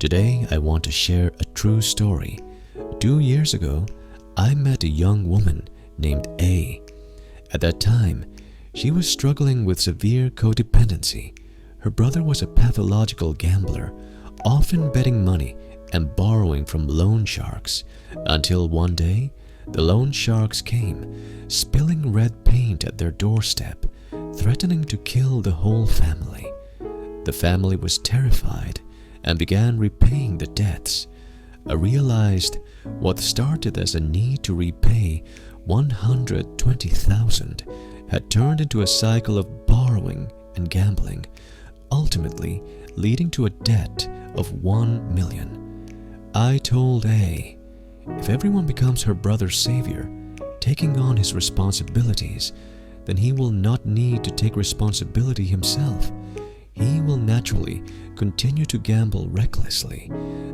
Today, I want to share a true story. 2 years ago, I met a young woman named A. At that time, she was struggling with severe codependency. Her brother was a pathological gambler, often betting money and borrowing from loan sharks, until one day, the loan sharks came, spilling red paint at their doorstep, threatening to kill the whole family. The family was terrified and began repaying the debts. I realized what started as a need to repay 120,000 had turned into a cycle of borrowing and gambling, ultimately leading to a debt of 1 million. I told A, if everyone becomes her brother's savior, taking on his responsibilities, then he will not need to take responsibility himself. He will naturally continue to gamble recklessly.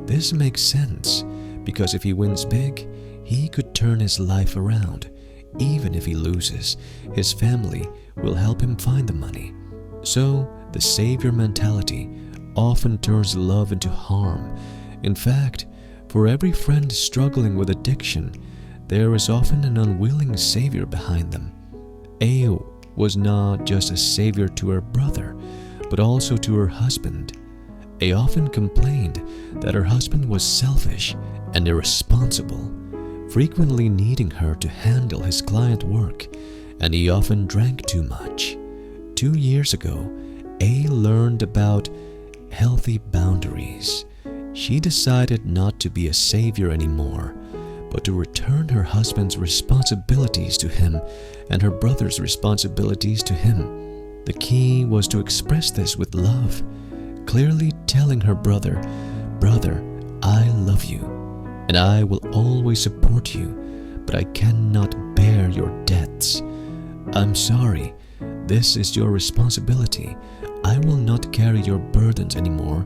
This makes sense because if he wins big, he could turn his life around. Even if he loses, his family will help him find the money. So, the savior mentality often turns love into harm. In fact, for every friend struggling with addiction, there is often an unwilling savior behind them. A was not just a savior to her brother, but also to her husband. A often complained that her husband was selfish and irresponsible, frequently needing her to handle his client work, and he often drank too much. 2 years ago, A learned about healthy boundaries. She decided not to be a savior anymore, but to return her husband's responsibilities to him and her brother's responsibilities to him. The key was to express this with love, clearly telling her brother, "Brother, I love you, and I will always support you, but I cannot bear your debts. I'm sorry, this is your responsibility. I will not carry your burdens anymore.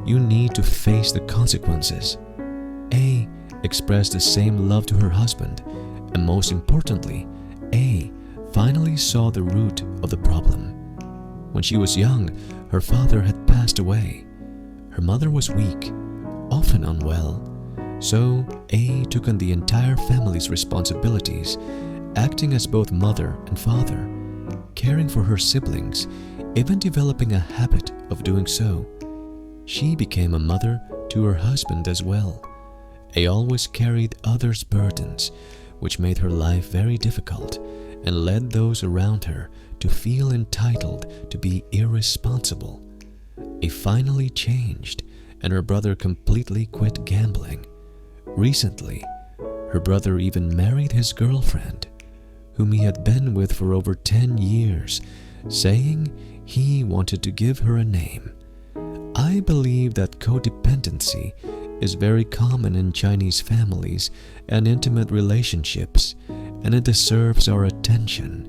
You need to face the consequences." A expressed the same love to her husband, and most importantly, A finally saw the root of the problem. When she was young, her father had passed away. Her mother was weak, often unwell, so A took on the entire family's responsibilities, acting as both mother and father, caring for her siblings, even developing a habit of doing so. She became a mother to her husband as well. A always carried others' burdens, which made her life very difficult and led those around her to feel entitled to be irresponsible. A finally changed, and her brother completely quit gambling. Recently, her brother even married his girlfriend, whom he had been with for over 10 years, saying he wanted to give her a name. I believe that codependency is very common in Chinese families and intimate relationships, and it deserves our attention.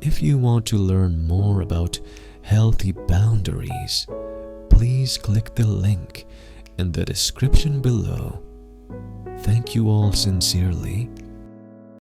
If you want to learn more about healthy boundaries, please click the link in the description below. Thank you all sincerely.